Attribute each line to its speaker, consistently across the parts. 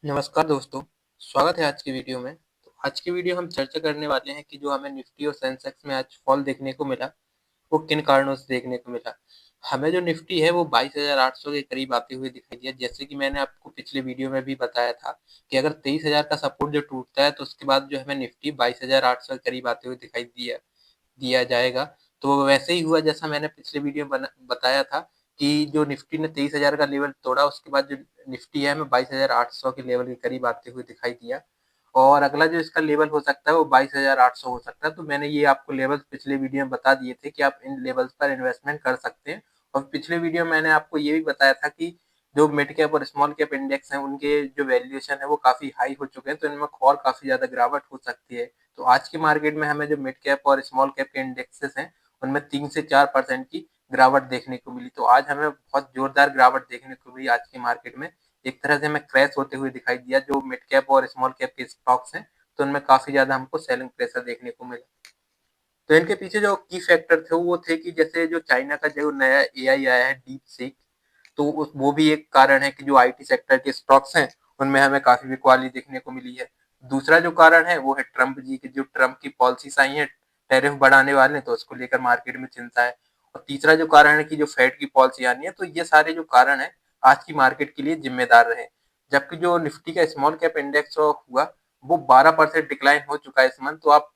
Speaker 1: नमस्कार दोस्तों, स्वागत है आज की वीडियो में। तो आज की वीडियो हम चर्चा करने वाले हैं कि जो हमें निफ्टी और सेंसेक्स में आज फॉल देखने को मिला, वो किन कारणों से देखने को मिला। हमें जो निफ्टी है वो 22,800 के करीब आते हुए दिखाई दिया। जैसे कि मैंने आपको पिछले वीडियो में भी बताया था कि अगर 23,000 का सपोर्ट जो टूटता है तो उसके बाद जो हमें निफ्टी 22,800 के करीब आते हुए दिखाई दिया दिया जाएगा। तो वैसे ही हुआ जैसा मैंने पिछले वीडियो में बताया था कि जो निफ्टी ने 23,000 का लेवल तोड़ा, उसके बाद जो निफ्टी है हमें 22,800 के लेवल के करीब आते हुए दिखाई दिया। और अगला जो इसका लेवल हो सकता है वो 22,800 हो सकता है। तो मैंने ये आपको लेवल पिछले वीडियो में बता दिए थे कि आप इन लेवल्स पर इन्वेस्टमेंट कर सकते हैं। और पिछले वीडियो में मैंने आपको ये भी बताया था कि जो मिड कैप और स्मॉल कैप इंडेक्स हैं उनके जो वैल्यूएशन है वो काफी हाई हो चुके हैं, तो इनमें और काफी ज्यादा गिरावट हो सकती है। तो आज की मार्केट में हमें जो मिड कैप और स्मॉल कैप के इंडेक्सेस हैं उनमें 3 से 4% की गिरावट देखने को मिली। तो आज हमें बहुत जोरदार गिरावट देखने को मिली आज की मार्केट में। एक तरह से हमें क्रैश होते हुए दिखाई दिया जो मिड कैप और स्मॉल कैप के स्टॉक्स हैं, तो उनमें काफी ज्यादा हमको सेलिंग प्रेशर देखने को मिला। तो इनके पीछे जो की फैक्टर थे वो थे कि जैसे जो चाइना का जो नया एआई आया है डीप सीक, तो वो भी एक कारण है कि जो आईटी सेक्टर के स्टॉक्स हैं उनमें हमें काफी बिकवाली देखने को मिली है। दूसरा जो कारण है वो है ट्रंप जी की, जो ट्रंप की पॉलिसीज आई है टैरिफ बढ़ाने वाले, तो उसको लेकर मार्केट में चिंता है। और तीसरा जो कारण है कि जो फेड की पॉलिसी आनी है। तो ये सारे जो कारण है आज की मार्केट के लिए जिम्मेदार रहे। जबकि जो निफ्टी का स्मॉल कैप इंडेक्स हुआ वो 12% डिक्लाइन हो चुका है इस मंथ। तो आप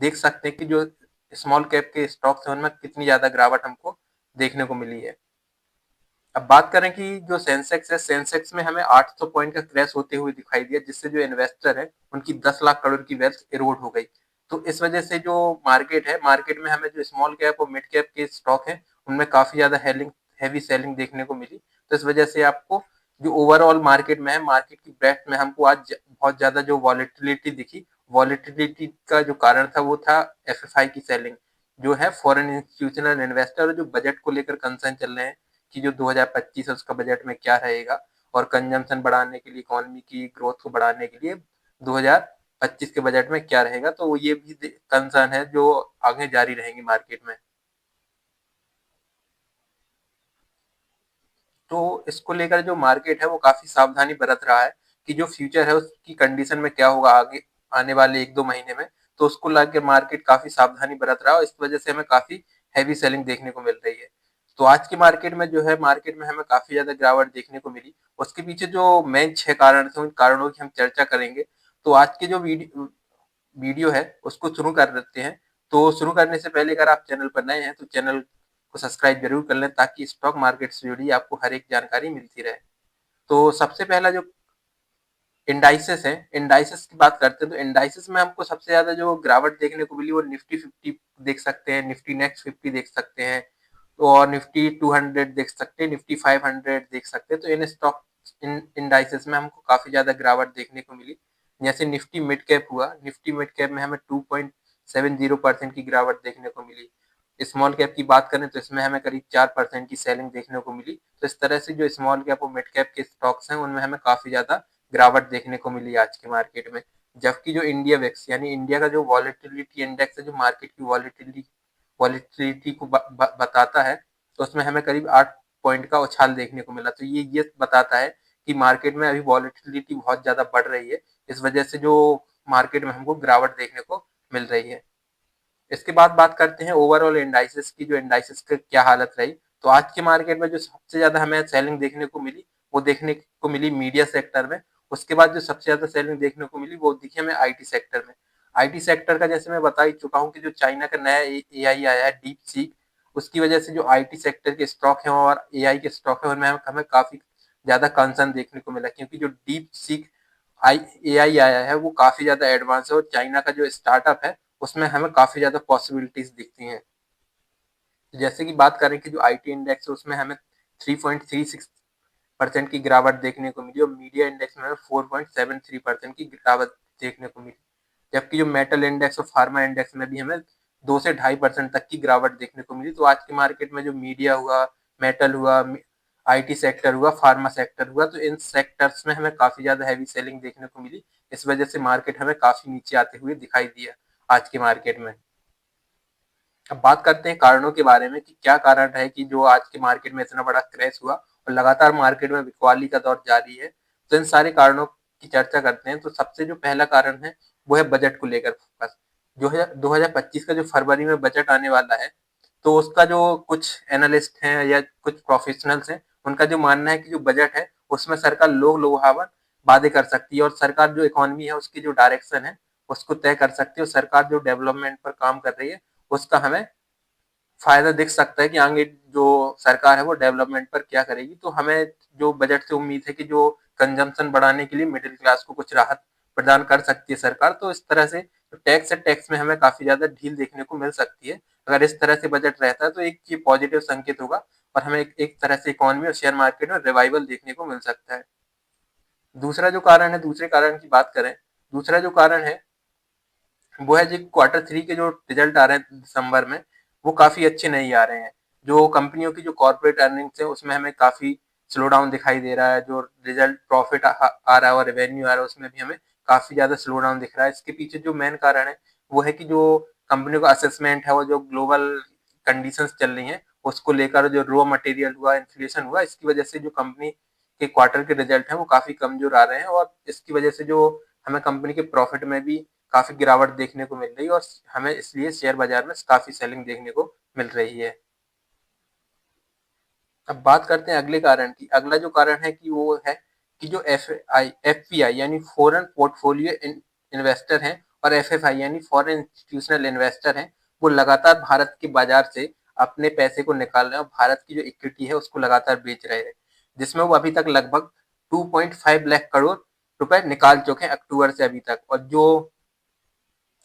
Speaker 1: देख सकते हैं कि जो स्मॉल कैप के स्टॉक्स हैं उनमें कितनी ज्यादा गिरावट हमको देखने को मिली है। अब बात करें कि जो सेंसेक्स है, सेंसेक्स में हमें 800 पॉइंट का क्रैश होते हुए दिखाई दिया, जिससे जो इन्वेस्टर है उनकी 10 लाख करोड़ की वेल्थ इरोड हो गई। तो इस वजह से जो मार्केट है, मार्केट में हमें जो स्मॉल कैप और मिड कैप के स्टॉक है उनमें काफी ज्यादा हैवी सेलिंग देखने को मिली। तो इस वजह से आपको जो ओवरऑल मार्केट में है, मार्केट की ब्रेथ में हमको आज बहुत ज्यादा जो वॉलेटिलिटी दिखी, वॉलेटिलिटी का जो कारण था वो था एफएफआई की सेलिंग, जो है फॉरेन इंस्टीट्यूशनल इन्वेस्टर जो बजट को लेकर कंसर्न चल रहे हैं कि जो 2025 है उसका बजट में क्या रहेगा, और कंजम्पशन बढ़ाने के लिए, इकोनॉमी की ग्रोथ को बढ़ाने के लिए 2025 के बजट में क्या रहेगा। तो ये भी कंसर्न है जो आगे जारी रहेंगी मार्केट में। तो इसको लेकर जो मार्केट है वो काफी सावधानी बरत रहा है कि जो फ्यूचर है उसकी कंडीशन में क्या होगा आगे आने वाले 1-2 महीने में। तो उसको लेकर मार्केट काफी सावधानी बरत रहा है और इस वजह से हमें काफी हैवी सेलिंग देखने को मिल रही है। तो आज की मार्केट में जो है, मार्केट में हमें काफी ज्यादा गिरावट देखने को मिली। उसके पीछे जो मेन 6 कारण थे उन कारणों की हम चर्चा करेंगे। तो आज की जो वीडियो है उसको शुरू कर देते हैं। तो शुरू करने से पहले अगर आप चैनल पर नए हैं तो चैनल को सब्सक्राइब जरूर कर लें, ताकि स्टॉक मार्केट से जुड़ी आपको हर एक जानकारी मिलती रहे। तो सबसे पहला जो इंडाइसेस है, इंडाइसेस की बात करते हैं। तो इंडाइसेस में हमको सबसे ज्यादा जो गिरावट देखने को मिली वो निफ्टी 50 देख सकते हैं, निफ्टी नेक्स्ट 50 देख सकते हैं, तो और निफ्टी 200 देख सकते हैं, निफ्टी 500 देख सकते हैं। तो इन स्टॉक इन इंडाइसेस में हमको काफी ज्यादा गिरावट देखने को मिली। जैसे निफ्टी मिड कैप हुआ, निफ्टी मिड कैप में हमें 2.70% की गिरावट देखने को मिली। स्मॉल कैप की बात करें तो इसमें हमें करीब 4% की सेलिंग देखने को मिली। तो इस तरह से जो स्मॉल कैप और मिड कैप के स्टॉक्स हैं उनमें हमें काफी ज्यादा गिरावट देखने को मिली आज के मार्केट में। जबकि जो इंडिया वेक्स यानी इंडिया का जो वॉलेटिलिटी इंडेक्स है, जो मार्केट की वॉलेटिलिटी को बताता है, तो उसमें हमें करीब 8 पॉइंट का उछाल देखने को मिला। तो ये बताता है कि मार्केट में अभी वॉलेटिलिटी बहुत ज्यादा बढ़ रही है। इस वजह से जो मार्केट में हमको गिरावट देखने को मिल रही है। इसके बाद बात करते हैं ओवरऑल इंडाइसेस की, जो इंडाइसेस की क्या हालत रही। तो आज के मार्केट में जो सबसे ज्यादा हमें सेलिंग देखने को मिली वो देखने को मिली मीडिया सेक्टर में। उसके बाद जो सबसे ज्यादा सेलिंग देखने को मिली वो दिखी हमें आईटी सेक्टर में। आईटी सेक्टर का जैसे मैं बता ही चुका हूँ कि जो चाइना का नया एआई आया है डीप सीक, उसकी वजह से जो आईटी सेक्टर के स्टॉक है और एआई के स्टॉक है उनमें हमें काफी ज्यादा कंसर्न देखने को मिला, क्योंकि जो डीप सीक एआई आया है वो काफी ज्यादा एडवांस है और चाइना का जो स्टार्टअप है उसमें हमें काफी ज्यादा पॉसिबिलिटीज दिखती हैं। जैसे कि बात करें कि जो आईटी इंडेक्स है उसमें हमें 3.36% की गिरावट देखने को मिली और मीडिया इंडेक्स में हमें 4.73% की गिरावट देखने को मिली। जबकि जो मेटल इंडेक्स और फार्मा इंडेक्स में भी हमें 2 से 2.5% तक की गिरावट देखने को मिली। तो आज की मार्केट में जो मीडिया हुआ, मेटल हुआ, आईटी सेक्टर हुआ, फार्मा सेक्टर हुआ, तो इन सेक्टर्स में हमें काफी ज्यादा हैवी सेलिंग देखने को मिली। इस वजह से मार्केट हमें काफी नीचे आते हुए दिखाई दिया आज के मार्केट में। अब बात करते हैं कारणों के बारे में कि क्या कारण है कि जो आज के मार्केट में इतना बड़ा क्रैश हुआ और लगातार मार्केट में बिकवाली का दौर जारी है। तो इन सारे कारणों की चर्चा करते हैं तो सबसे जो पहला कारण है वो है बजट को लेकर फोकस। जो है 2025 का जो फरवरी में बजट आने वाला है, तो उसका जो कुछ एनालिस्ट हैं या कुछ प्रोफेशनल्स हैं, उनका जो मानना है कि जो बजट है उसमें सरकार लोग लुभावन वादे कर सकती है और सरकार जो इकोनॉमी है उसकी जो डायरेक्शन है उसको तय कर सकती है, और सरकार जो डेवलपमेंट पर काम कर रही है उसका हमें फायदा दिख सकता है कि आगे जो सरकार है वो डेवलपमेंट पर क्या करेगी। तो हमें जो बजट से उम्मीद है कि जो कंजम्पशन बढ़ाने के लिए मिडिल क्लास को कुछ राहत प्रदान कर सकती है सरकार। तो इस तरह से टैक्स है, टैक्स में हमें काफी ज्यादा ढील देखने को मिल सकती है। अगर इस तरह से बजट रहता है तो एक ये पॉजिटिव संकेत होगा और हमें एक तरह से इकोनॉमी और शेयर मार्केट में रिवाइवल देखने को मिल सकता है। दूसरा जो कारण है, दूसरे कारण की बात करें, दूसरा जो कारण है वो है जी Q3 के जो रिजल्ट आ रहे हैं दिसंबर में, वो काफ़ी अच्छे नहीं आ रहे हैं। जो कंपनियों की जो कॉर्पोरेट अर्निंग्स है उसमें हमें काफ़ी स्लो डाउन दिखाई दे रहा है। जो रिजल्ट प्रॉफिट आ रहा है और रेवेन्यू आ रहा है उसमें भी हमें काफ़ी ज़्यादा स्लो डाउन दिख रहा है। इसके पीछे जो मेन कारण है वो है कि जो कंपनियों का असेसमेंट है और जो ग्लोबल कंडीशंस चल रही हैं उसको लेकर जो रॉ मटेरियल हुआ, इन्फ्लेशन हुआ, इसकी वजह से जो कंपनी के क्वार्टर के रिजल्ट हैं वो काफ़ी कमजोर आ रहे हैं और इसकी वजह से जो हमें कंपनी के प्रॉफिट में भी काफ़ी गिरावट देखने को मिल रही है और हमें इसलिए शेयर बाजार में काफ़ी सेलिंग देखने को मिल रही है। अब बात करते हैं अगले कारण की। अगला जो कारण है कि वो है कि जो एफपीआई यानी फॉरेन पोर्टफोलियो इन्वेस्टर हैं और एफएफआई यानी फॉरेन इंस्टीट्यूशनल इन्वेस्टर हैं, वो लगातार भारत के बाजार से अपने पैसे को निकाल रहे हैं और भारत की जो इक्विटी है उसको लगातार बेच रहे हैं, जिसमें वो अभी तक लगभग 2.5 लाख करोड़ रुपए निकाल चुके हैं अक्टूबर से अभी तक। और जो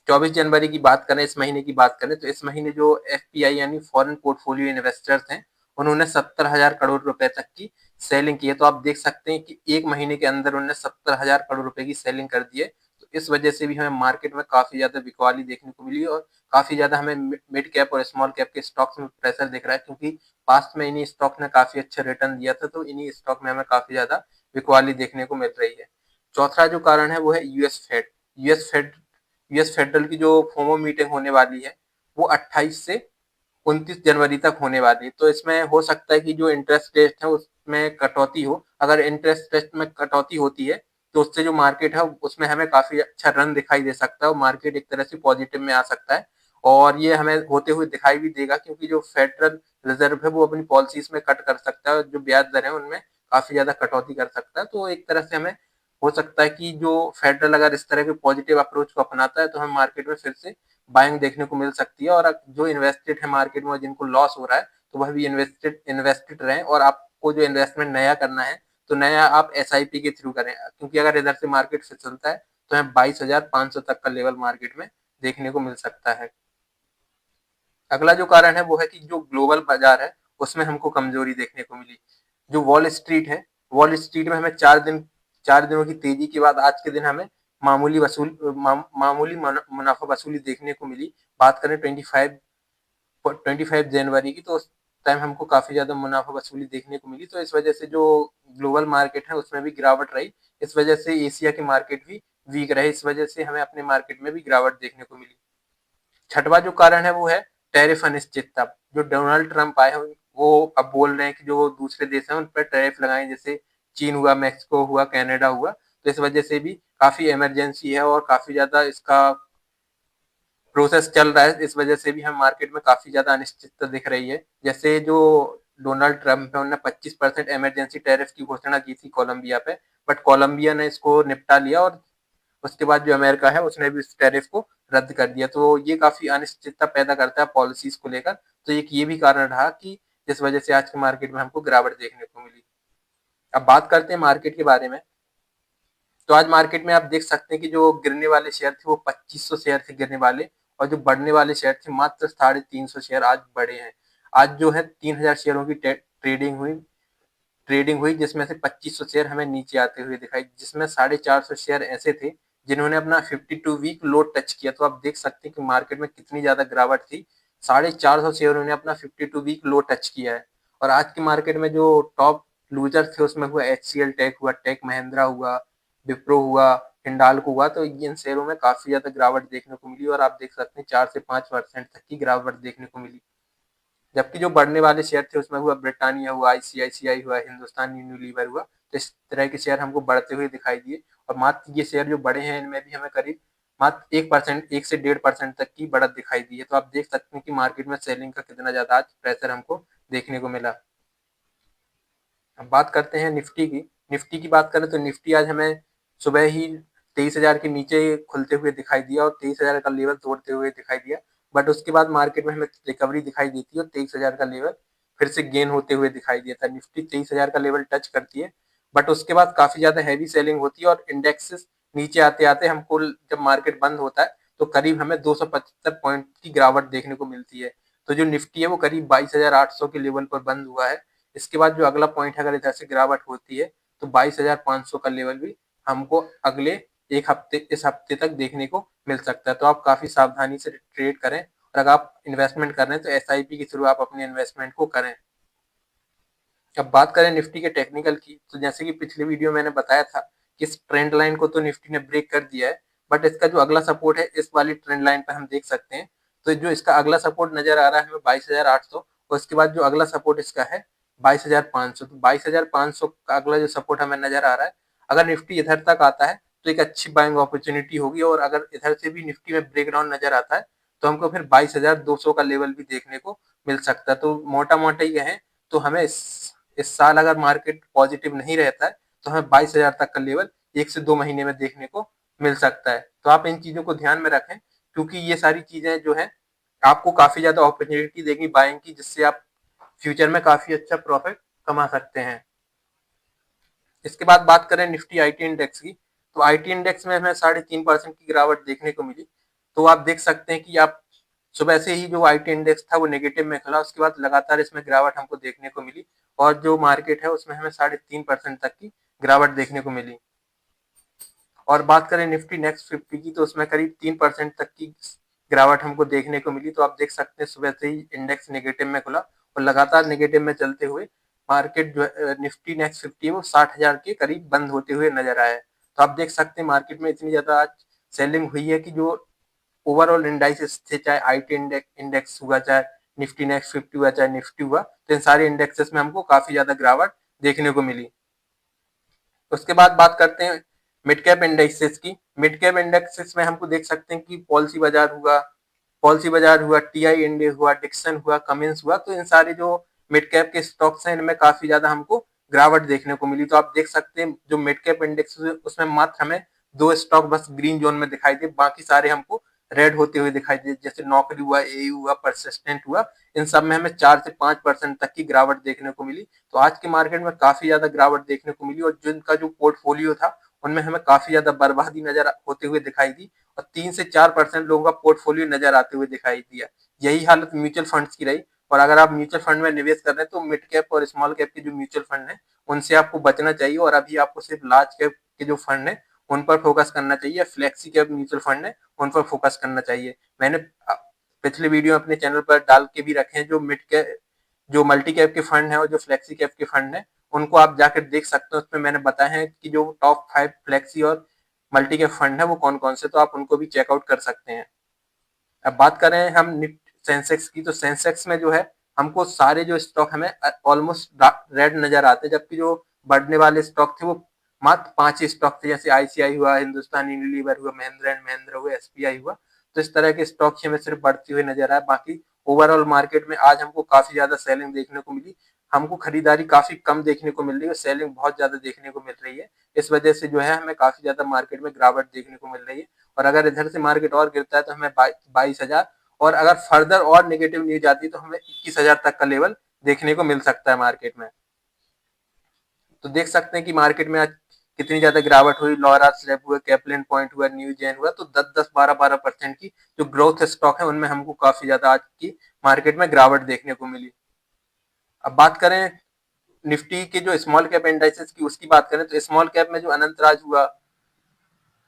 Speaker 1: 24 जनवरी की बात करें, इस महीने की बात करें, तो इस महीने जो एफपीआई यानी फॉरेन पोर्टफोलियो इन्वेस्टर्स हैं उन्होंने 70,000 करोड़ रुपए तक की सेलिंग की है। तो आप देख सकते हैं कि एक महीने के अंदर उन्होंने 70,000 करोड़ रुपए की सेलिंग कर दी है। तो इस वजह से भी हमें मार्केट में काफी ज्यादा बिकवाली देखने को मिली और काफी ज्यादा हमें मिड कैप और स्मॉल कैप के स्टॉक्स में प्रेशर दिख रहा है, क्योंकि पास्ट में इन्हीं स्टॉक ने काफी अच्छा रिटर्न दिया था। तो इन्हीं स्टॉक में हमें काफी ज्यादा बिकवाली देखने को मिल रही है। चौथा जो कारण है वो है यूएस फेडरल की जो फोमो मीटिंग होने वाली है वो 28 से 29 जनवरी तक होने वाली है। तो इसमें हो सकता है कि जो इंटरेस्ट रेट है उसमें कटौती हो। अगर इंटरेस्ट रेट में कटौती होती है तो उससे जो मार्केट है उसमें हमें काफी अच्छा रन दिखाई दे सकता है और मार्केट एक तरह से पॉजिटिव में आ सकता है। और ये हमें होते हुए दिखाई भी देगा, क्योंकि जो फेडरल रिजर्व है वो अपनी पॉलिसीज में कट कर सकता है और जो ब्याज दर है उनमें काफी ज्यादा कटौती कर सकता है। तो एक तरह से हमें हो सकता है कि जो फेडरल अगर इस तरह के पॉजिटिव अप्रोच को अपनाता है तो हमें मार्केट में फिर से बाइंग देखने को मिल सकती है और जो इन्वेस्टेड है मार्केट में जिनको लॉस हो रहा है तो वह भी इन्वेस्टेड इन्वेस्टेड रहें। और आपको जो इन्वेस्टमेंट नया करना है तो नया आप एसआईपी के थ्रू करें, क्योंकि अगर इधर से मार्केट फिसलता है तो हमें 22,500 तक का लेवल मार्केट में देखने को मिल सकता है। अगला जो कारण है वो है कि जो ग्लोबल बाजार है उसमें हमको कमजोरी देखने को मिली। जो वॉल स्ट्रीट में हमें 4 दिनों की तेजी के बाद आज के दिन हमें मामूली मुनाफा वसूली देखने को मिली। बात करें 25 जनवरी की, तो उस टाइम हमको काफी ज्यादा मुनाफा वसूली देखने को मिली। तो इस वजह से जो ग्लोबल मार्केट है उसमें भी गिरावट रही। इस वजह से एशिया के मार्केट भी वीक रहे, इस वजह से हमें अपने मार्केट में भी गिरावट देखने को मिली। छठवां जो कारण है वो है टैरिफ अनिश्चितता। जो डोनाल्ड ट्रंप आए हैं वो अब बोल रहे हैं कि जो दूसरे देश हैं उन पर टैरिफ लगाएं, जैसे चीन हुआ, मैक्सिको हुआ, कनाडा हुआ। तो इस वजह से भी काफी इमरजेंसी है और काफी ज्यादा इसका प्रोसेस चल रहा है। इस वजह से भी हम मार्केट में काफी ज्यादा अनिश्चितता दिख रही है। जैसे जो डोनाल्ड ट्रंप है उन्होंने 25% इमरजेंसी टैरिफ की घोषणा की थी कोलंबिया पे, बट कोलंबिया ने इसको निपटा लिया और उसके बाद जो अमेरिका है उसने भी इस टैरिफ को रद्द कर दिया। तो ये काफी अनिश्चितता पैदा करता है पॉलिसीज को लेकर। तो एक ये भी कारण रहा कि जिस वजह से आज के मार्केट में हमको गिरावट देखने को मिली। अब बात करते हैं मार्केट के बारे में। तो आज मार्केट में आप देख सकते हैं कि जो गिरने वाले शेयर थे वो 2500 शेयर थे गिरने वाले, और जो बढ़ने वाले शेयर थे मात्र 350 शेयर आज बढ़े हैं। आज जो है 3000 शेयरों की ट्रेडिंग हुई जिसमें से 2500 शेयर हमें नीचे आते हुए दिखाई, जिसमें 450 शेयर ऐसे थे जिन्होंने अपना 52 वीक लो टच किया। तो आप देख सकते हैं कि मार्केट में कितनी ज्यादा गिरावट थी। 450 शेयरों ने अपना 52 वीक लो टच किया है। और आज की मार्केट में जो टॉप लूजर थे उसमें हुआ एचसीएल टेक हुआ, टेक महिंद्रा हुआ, विप्रो हुआ, हिंडाल्को हुआ। तो इन शेयरों में काफी ज्यादा गिरावट देखने को मिली और आप देख सकते हैं 4 से 5% तक की गिरावट देखने को मिली। जबकि जो बढ़ने वाले शेयर थे उसमें हुआ ब्रिटानिया हुआ, आईसीआईसीआई हुआ, हिंदुस्तान यूनिलीवर हुआ, तो इस तरह के शेयर हमको बढ़ते हुए दिखाई दिए। और मात्र ये शेयर जो बड़े हैं इनमें भी हमें करीब मात्र 1%, 1 से 1.5% तक की बढ़त दिखाई दी है। तो आप देख सकते हैं कि मार्केट में सेलिंग का कितना ज़्यादा आज प्रेशर हमको देखने को मिला। अब बात करते हैं निफ्टी की। निफ्टी की बात करें तो निफ्टी आज हमें सुबह ही 23,000 के नीचे खुलते हुए दिखाई दिया और 23,000 का लेवल तोड़ते हुए दिखाई दिया। बट उसके बाद मार्केट में हमें रिकवरी दिखाई दी थी और 23,000 का लेवल फिर से गेन होते हुए दिखाई दिया था। निफ्टी 23,000 का लेवल टच करती है, बट उसके बाद काफ़ी ज़्यादा हैवी सेलिंग होती है और इंडेक्सेस नीचे आते-आते हमको जब मार्केट बंद होता है, तो करीब हमें 275 पॉइंट की गिरावट देखने को मिलती है। तो जो निफ्टी है वो करीब 22,800 के लेवल पर बंद हुआ है। इसके बाद जो अगला पॉइंट है, अगर इधर से गिरावट होती है तो 22,500 का लेवल भी हमको अगले एक हफ्ते इस हफ्ते तक देखने को मिल सकता है। तो आप काफ़ी सावधानी से ट्रेड करें और अगर आप इन्वेस्टमेंट कर रहे हैं तो एसआईपी के थ्रू आप अपने इन्वेस्टमेंट को करें। अब बात करें निफ्टी के टेक्निकल की, तो जैसे कि पिछले वीडियो मैंने बताया था कि इस ट्रेंड लाइन को तो निफ्टी ने ब्रेक कर दिया है, बट इसका जो अगला सपोर्ट है इस वाली ट्रेंड लाइन पर हम देख सकते हैं। तो जो इसका अगला सपोर्ट नजर आ रहा है हमें 22,800, और उसके बाद जो अगला सपोर्ट इसका है 22,500। तो 22,500 का अगला जो सपोर्ट हमें नजर आ रहा है, अगर निफ्टी इधर तक आता है तो एक अच्छी बाइंग अपॉर्चुनिटी होगी, और अगर इधर से भी निफ्टी में ब्रेकडाउन नजर आता है तो हमको फिर 22,200 का लेवल भी देखने को मिल सकता है। तो मोटा मोटा ही कहें तो हमें इस साल अगर मार्केट पॉजिटिव नहीं रहता है तो हमें 22,000 तक का लेवल 1 से 2 महीने में देखने को मिल सकता है। तो आप इन चीज़ों को ध्यान में रखें, क्योंकि ये सारी चीज़ें जो है आपको काफ़ी ज़्यादा अपॉर्चुनिटी देगी बाइंग की, जिससे आप फ्यूचर में काफ़ी अच्छा प्रॉफिट कमा सकते हैं। इसके बाद बात करें निफ्टी आईटी इंडेक्स की, तो आईटी इंडेक्स में हमें 3.5% की गिरावट देखने को मिली। तो आप देख सकते हैं कि आप सुबह से ही जो आईटी इंडेक्स था वो नेगेटिव में खुला, उसके बाद लगातार इसमें गिरावट हमको देखने को मिली और जो मार्केट है उसमें हमें 3.5% तक की गिरावट देखने को मिली। और बात करें निफ्टी नेक्स्ट 50 की, तो उसमें करीब 3% तक की गिरावट हमको देखने को मिली। तो आप देख सकते हैं सुबह से ही इंडेक्स नेगेटिव में खुला और लगातार नेगेटिव में चलते हुए मार्केट जो निफ्टी नेक्स्ट 50 है वो 60,000 के करीब बंद होते हुए नजर आया है। तो आप देख सकते हैं मार्केट में इतनी ज्यादा आज सेलिंग हुई है कि जो ओवरऑल इंडाइसेस थे, चाहे आईटी इंडेक्स हुआ, चाहे निफ्टी नेक्स्ट 50 हुआ, चाहे निफ्टी हुआ, तो इन सारे इंडेक्सेस में हमको काफी ज्यादा गिरावट देखने को मिली। उसके बाद बात करते हैं मिड कैप इंडेक्सेस की। मिड कैप इंडेक्सेस में हमको देख सकते हैं कि पॉलिसी बाजार हुआ, टीआई इंडिया हुआ, डिक्सन हुआ, कमिंस हुआ, तो इन सारे जो मिड कैप के स्टॉक्स हैं इनमें काफी ज्यादा हमको गिरावट देखने को मिली। तो आप देख सकते हैं जो मिड कैप इंडेक्स उसमें मात्र हमें 2 स्टॉक बस ग्रीन जोन में दिखाई दे, बाकी सारे हमको रेड होते हुए दिखाई दे, जैसे नौकरी हुआ, एयू हुआ, परसिस्टेंट हुआ, इन सब में हमें 4 से 5% तक की गिरावट देखने को मिली। तो आज के मार्केट में काफी ज्यादा गिरावट देखने को मिली और जिनका जो पोर्टफोलियो था उनमें हमें काफी ज्यादा बर्बादी नजर होते हुए दिखाई दी और 3 से 4% लोगों का पोर्टफोलियो नजर आते हुए दिखाई दिया। यही हालत म्यूचुअल फंड्स की रही। और अगर आप म्यूचुअल फंड में निवेश कर रहे हैं तो मिड कैप और स्मॉल कैप के जो म्यूचुअल फंड है उनसे आपको बचना चाहिए और अभी आपको सिर्फ लार्ज कैप के जो फंड है उन पर फोकस करना चाहिए, फ्लेक्सी कैप म्यूचुअल फंड है उन पर फोकस करना चाहिए। मैंने पिछले वीडियो अपने चैनल पर डाल के भी रखे हैं, जो मिड कैप जो मल्टी कैप के फंड है और जो फ्लेक्सी कैप के फंड है उनको आप जाकर देख सकते हो। उसमें मैंने बताया है कि जो टॉप 5 फ्लेक्सी और मल्टी कैप फंड है वो कौन कौन से, तो आप उनको भी चेकआउट कर सकते हैं। अब बात करें हम सेंसेक्स की, तो सेंसेक्स में जो है हमको सारे जो स्टॉक हमें ऑलमोस्ट रेड नजर आते हैं, जबकि जो बढ़ने वाले स्टॉक थे वो मात्र 5 ही स्टॉक थे, जैसे आईसीआई हुआ, हिंदुस्तान यूनिलीवर हुआ, महिंद्रा एंड महिंद्रा हुआ, एसबीआई हुआ। तो इस तरह के स्टॉक ही हमें सिर्फ बढ़ती हुई नजर आए। बाकी ओवरऑल मार्केट में आज हमको काफी ज्यादा सेलिंग देखने को मिली, हमको खरीदारी काफी कम देखने को मिल रही है, सेलिंग बहुत ज्यादा देखने को मिल रही है। इस वजह से जो है हमें काफी ज्यादा मार्केट में गिरावट देखने को मिल रही है। और अगर इधर से मार्केट और गिरता है तो हमें 22,000, और अगर फर्दर और नेगेटिव न्यूज आती है तो हमें 21,000 तक का लेवल देखने को मिल सकता है मार्केट में। तो देख सकते हैं कि मार्केट में आज कितनी ज्यादा गिरावट हुई। लॉरा स्लैब हुआ, कैपलिन पॉइंट हुआ, न्यू जेन हुआ, तो 10-10, 12-12% की जो ग्रोथ स्टॉक है उनमें हमको काफी ज्यादा आज की मार्केट में गिरावट देखने को मिली। अब बात करें निफ्टी के जो स्मॉल कैप इंडाइसेस की, उसकी बात करें तो स्मॉल कैप में जो अनंतराज हुआ,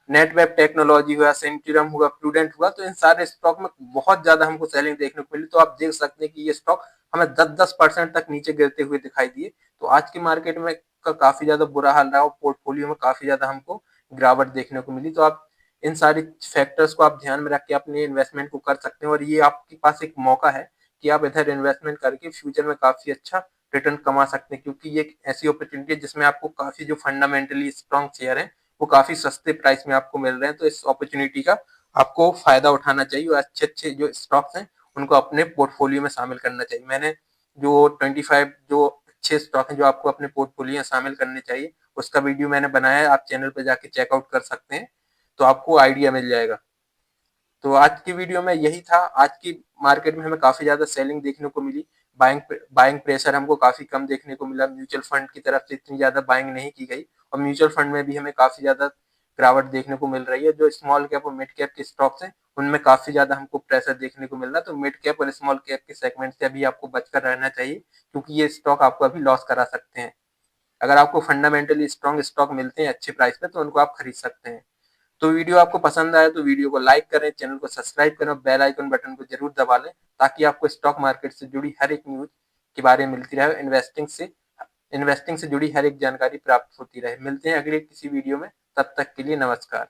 Speaker 1: नेटवेब टेक्नोलॉजी हुआ, सेंट्यूरम हुआ, प्रूडेंट हुआ, तो इन सारे स्टॉक में बहुत ज्यादा हमको सेलिंग देखने को मिली। तो आप देख सकते हैं कि ये स्टॉक हमें 10-10% तक नीचे गिरते हुए दिखाई दिए। तो आज की मार्केट में का काफी ज्यादा बुरा हाल रहा और पोर्टफोलियो में काफी ज्यादा हमको गिरावट देखने को मिली। तो आप इन सारी फैक्टर्स को आप ध्यान में रख के अपने इन्वेस्टमेंट को कर सकते हैं और ये आपके पास एक मौका है कि आप इधर इन्वेस्टमेंट करके फ्यूचर में काफ़ी अच्छा रिटर्न कमा सकते हैं, क्योंकि ये एक ऐसी अपॉर्चुनिटी है जिसमें आपको काफ़ी जो फंडामेंटली स्ट्रॉन्ग शेयर हैं, वो काफ़ी सस्ते प्राइस में आपको मिल रहे हैं। तो इस अपॉर्चुनिटी का आपको फ़ायदा उठाना चाहिए और अच्छे-अच्छे जो स्टॉक्स हैं, उनको अपने पोर्टफोलियो में शामिल करना चाहिए। मैंने जो 25 जो अच्छे स्टॉक हैं, जो आपको अपने पोर्टफोलियो में शामिल करने चाहिए, उसका वीडियो मैंने बनाया है, आप चैनल पे जाके चेकआउट कर सकते हैं, तो आपको आइडिया मिल जाएगा। तो आज की वीडियो में यही था। आज की मार्केट में हमें काफ़ी ज़्यादा सेलिंग देखने को मिली, बाइंग प्रेशर हमको काफ़ी कम देखने को मिला, म्यूचुअल फंड की तरफ से इतनी ज़्यादा बाइंग नहीं की गई और म्यूचुअल फंड में भी हमें काफ़ी ज़्यादा गिरावट देखने को मिल रही है। जो स्मॉल कैप और मिड कैप के स्टॉक्स हैं, उनमें काफ़ी ज़्यादा हमको प्रेशर देखने को मिल रहा है। तो मिड कैप और स्मॉल कैप के सेगमेंट से अभी आपको बचकर रहना चाहिए, क्योंकि ये स्टॉक आपको अभी लॉस करा सकते हैं। अगर आपको फंडामेंटली स्ट्रॉन्ग स्टॉक मिलते हैं अच्छे प्राइस पे, तो उनको आप खरीद सकते हैं। तो वीडियो आपको पसंद आया तो वीडियो को लाइक करें, चैनल को सब्सक्राइब करें और बेल आइकन बटन को जरूर दबा लें, ताकि आपको स्टॉक मार्केट से जुड़ी हर एक न्यूज के बारे में मिलती रहे। इन्वेस्टिंग से जुड़ी हर एक जानकारी प्राप्त होती रहे। मिलते हैं अगले किसी वीडियो में, तब तक के लिए नमस्कार।